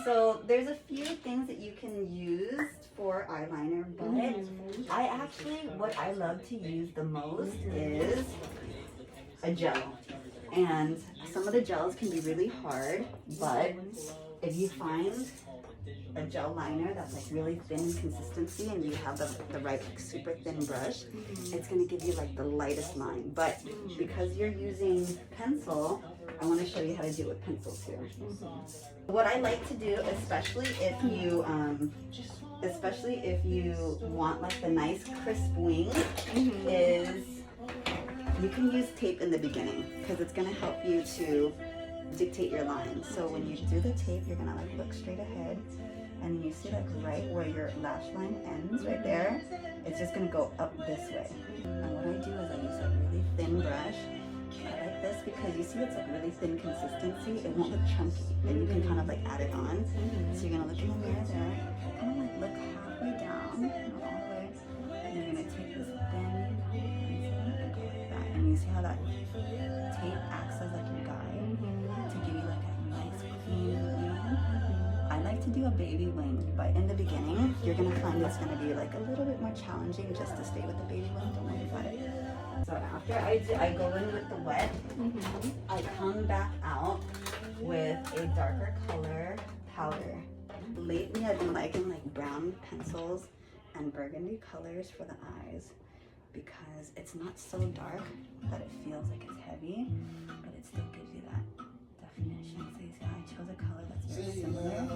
So there's a few things that you can use for eyeliner, but what I love to use the most is a gel. And some of the gels can be really hard, but if you find a gel liner that's like really thin in consistency and you have the right like super thin brush, it's going to give you like the lightest line. But because you're using pencil, I want to show you how to do it with pencil too. What I like to do, especially if you want like the nice crisp wing, is you can use tape in the beginning because it's going to help you to dictate your line. So when you do the tape, you're going to like look straight ahead, and you see like right where your lash line ends right there, it's just going to go up this way. And what I do is I use a really thin brush. I like this because you see it's like really thin consistency. It won't look chunky. Then you can kind of like add it on. So you're going to look in the mirror there, kind of like look halfway down, not all the way, and you're going to take this thin pencil and go like that. And you see how that tape acts as like your guide to give you like a nice clean wing. I like to do a baby wing, but in the beginning, you're going to find it's going to be like a little bit more challenging just to stay with the baby wing. Don't worry about it. So after I go in with the wet, I come back out with a darker color powder. Lately, I've been liking like brown pencils and burgundy colors for the eyes because it's not so dark that it feels like it's heavy, but it still gives you that definition. So you see how I chose a color that's very similar,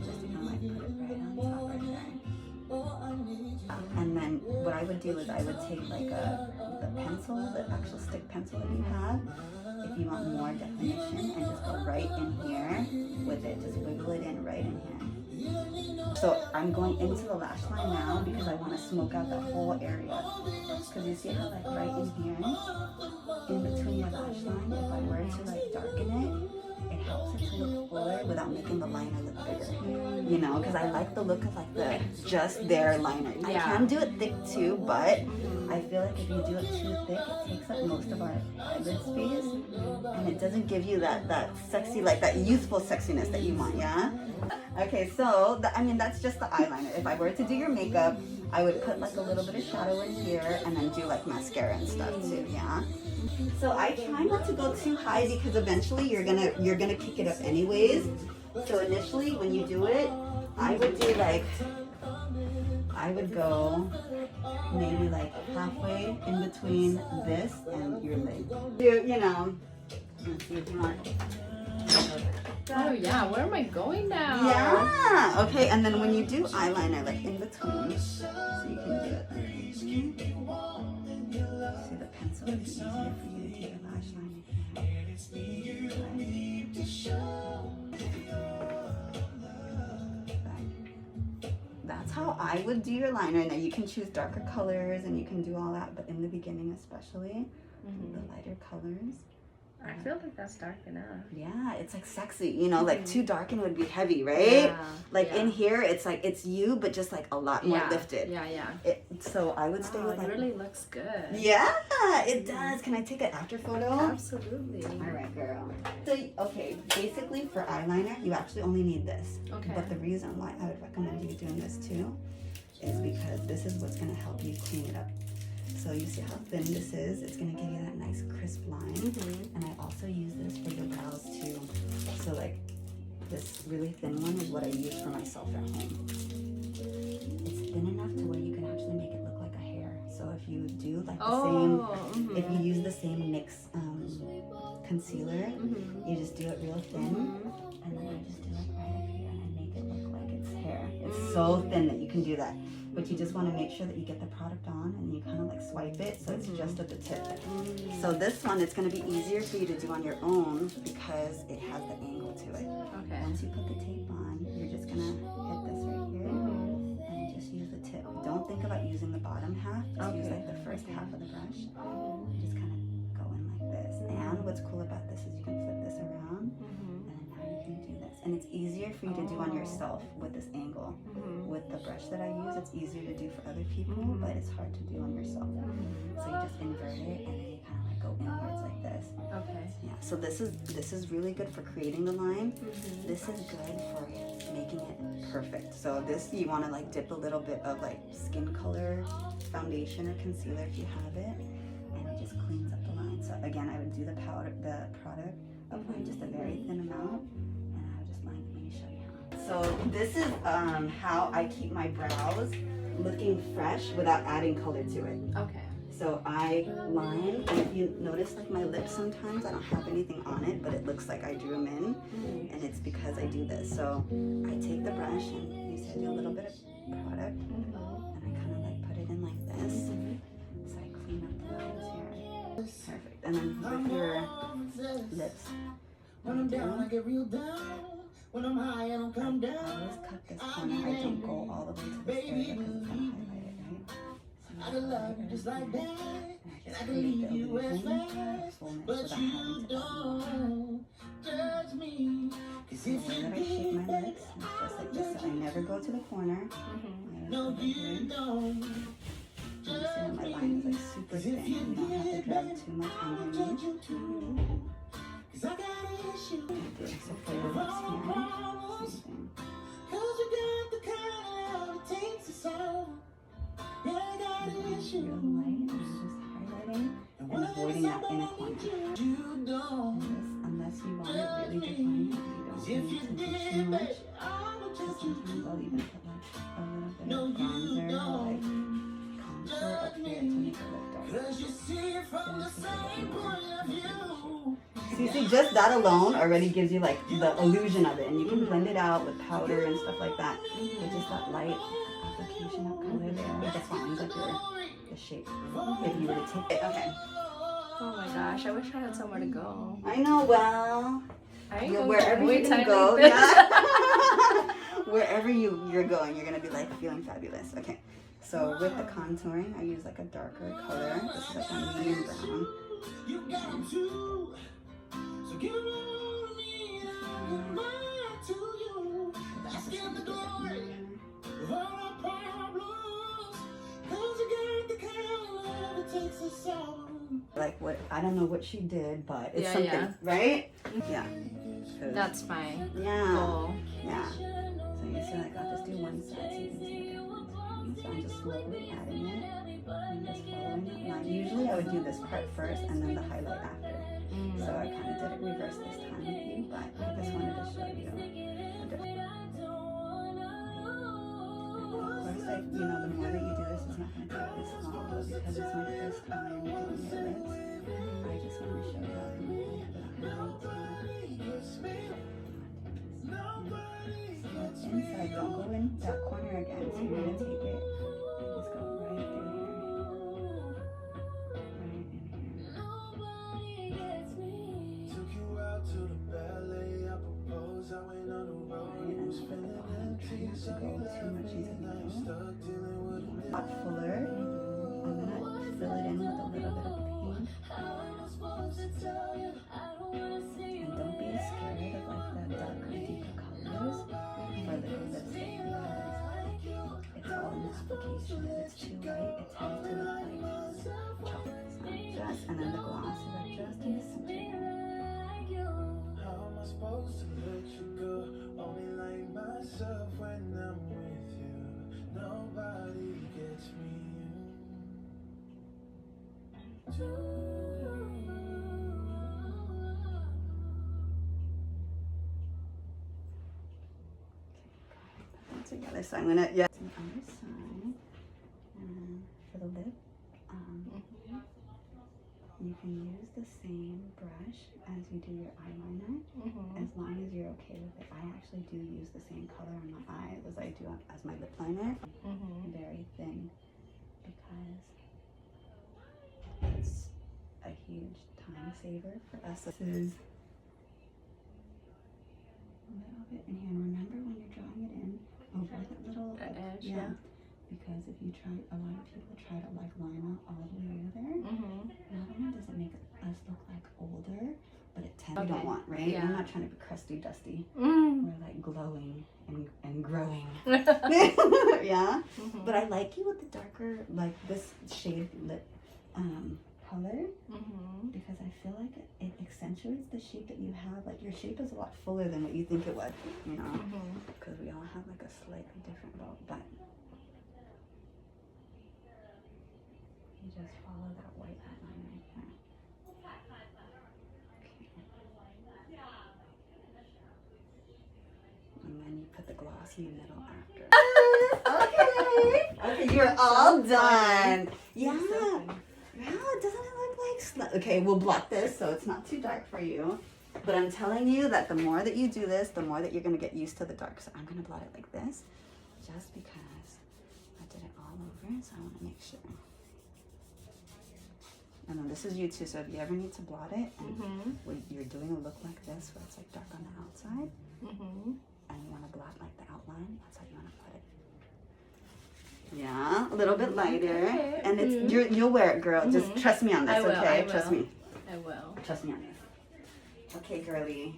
just to kind of like put it right on top right there. And then what I would do is I would take like the pencil, the actual stick pencil that you have, if you want more definition, and just go right in here with it. Just wiggle it in right in here. So I'm going into the lash line now because I want to smoke out the whole area. Because you see how like right in here, in between your lash line, if I were to like darken it, it helps it to look fuller without making the liner look bigger. You know, because I like the look of like the just there liner. I can do it thick too, but I feel like if you do it too thick, it takes up most of our eyelid space, and it doesn't give you that sexy, like that youthful sexiness that you want, yeah? Okay, so, that's just the eyeliner. If I were to do your makeup, I would put like a little bit of shadow in here and then do like mascara and stuff too, yeah? So I try not to go too high because eventually you're gonna kick it up anyways. So initially when you do it, I would go maybe like halfway in between this and your lid. You know, let's see if you want. Oh yeah, where am I going now? Yeah, okay, and then when you do eyeliner, like in between, so you can do it. See the pencil, it's easier for you to do your lash line. That's how I would do your liner. Now you can choose darker colors and you can do all that, but in the beginning especially, the lighter colors. I feel like that's dark enough. Yeah, it's like sexy, you know, like too dark and it would be heavy, right? Yeah, like in here, it's like, it's you, but just like a lot more lifted. Yeah. So I would stay with it like... really looks good. Yeah, it does. Can I take an after photo? Absolutely. All right, girl. So, okay, basically for eyeliner, you actually only need this. Okay. But the reason why I would recommend you doing this too is because this is what's going to help you clean it up. So you see how thin this is? It's going to give you that nice crisp line. And I also use this for your brows too. So like this really thin one is what I use for myself at home. It's thin enough to where you can actually make it look like a hair. So if you do like the same, if you use the same NYX concealer, you just do it real thin. And then I just do it right up here and I make it look like it's hair. It's so thin that you can do that. But you just want to make sure that you get the product on and you kind of like swipe it so it's just at the tip. So this one, it's going to be easier for you to do on your own because it has the angle to it. Okay. Once you put the tape on, you're just going to hit this right here and just use the tip. Don't think about using the bottom half. Just use like the first half of the brush. Just kind of go in like this. And what's cool about this is you can flip this around and then now you can do this. And it's easier for you to do on yourself with this angle. With the brush that I use, it's easier to do for other people, but it's hard to do on yourself. So you just invert it and then you kind of like go inwards like this. Okay. Yeah. So this is really good for creating the line. This is good for making it perfect. So this, you want to like dip a little bit of like skin color foundation or concealer if you have it, and it just cleans up the line. So again, I would do the product, apply just a very thin amount, and I would just line it. Let me show you how. So this is how I keep my brows looking fresh without adding color to it. Okay. So I line, and if you notice like my lips sometimes, I don't have anything on it, but it looks like I drew them in, and it's because I do this. So I take the brush, and you see I do a little bit of product, and I kind of like put it in like this. So I clean up the lines here. Perfect. And then with your lips, what I'm down, I get real down. When I'm high, I don't come down. I always cut this corner. I don't go all the way to this area because it's kind of highlighted, right? I can love you just like that, and I can leave you as fast, but you don't judge me. Cause if you shape my lips, it's just like this. So I never go to the corner. No, you don't. You see that my line is like super thin. You don't have to drag too much underneath. Cause I got issues. So for your lips here, same thing. Cause you got the kind of love it takes us all. Yeah, I got issues. Real light, and just highlighting and avoiding that inner corner. Unless you want it really defined, you don't need to do too much. So sometimes I'll even put like a little bit of bronzer or like contour up here to make it look dark. See, just that alone already gives you like the illusion of it, and you can blend it out with powder and stuff like that. But just that light application of color there defines like the shape. If you were to take it, okay. Oh my gosh, I wish I had somewhere to go. I know, well, wherever you're gonna go, yeah. Wherever you're going, you're gonna be like feeling fabulous. Okay, so with the contouring, I use like a darker color. This is like a medium brown. So give it all to me, I'm mine to you. Let's get the glory of all our problems. Cause you got the kind of love that takes us all. Like what, I don't know what she did, but it's something, right? Yeah. That's fine. Yeah. Cool. Yeah. So you see, like, I'll just do one side so you can see what it. So I'm just slowly adding it and just following that line. Usually I would do this part first and then the highlight after. So I kind of did it reverse this time with you, but I just wanted to show you the difference. Of course, like, you know, the more that you do this, it's not going to take this long, but because it's my first time doing your lips, I just want to show you how to do the highlights. So inside, don't go in that corner again, so you're going to take it and just go right in here. Not fuller. I'm gonna fill it in with a little bit of pink. And don't be scared of like the darker, deeper colors for the lipstick because it's all in the application. If it's too light, it tends to look like chocolate. So just, and then the gloss is like just in the center. How am I supposed to let you go? Only like myself when I'm with you. Nobody gets me. Together, so I'm gonna, yeah. On the other side, and for the lip, you can use the same brush as you do your eyeliner, as long as you're okay with it. I actually do use the same color on my eyes as I do as my lip liner, very thin, because it's a huge time saver for us. This is a little bit in here, and remember when you're drawing it in, over that little edge, yeah. Because if you try, a lot of people try to like line out all the way over there. Not only does it make us look like older, but it tends we don't want, right? Yeah. I'm not trying to be crusty, dusty. We're like glowing and growing. Yeah. But I like you with the darker, like this shade lip color, because I feel like it accentuates the shape that you have. Like your shape is a lot fuller than what you think it would, you know, because we all slightly different bow, but you just follow that white outline right there. Okay. And then you put the gloss in the middle after. Okay. Okay, you're all done. Yeah. Yeah, doesn't it look like okay, we'll blot this so it's not too dark for you. But I'm telling you that the more that you do this, the more that you're going to get used to the dark. So I'm going to blot it like this just because I did it all over. So I want to make sure. And then this is you too. So if you ever need to blot it and when you're doing a look like this where it's like dark on the outside and you want to blot like the outline, that's how you want to blot it. Yeah, a little bit lighter. Okay. And it's you'll wear it, girl. Just trust me on this, I will, okay? I will. Trust me. I will. Trust me on this. Okay, girly.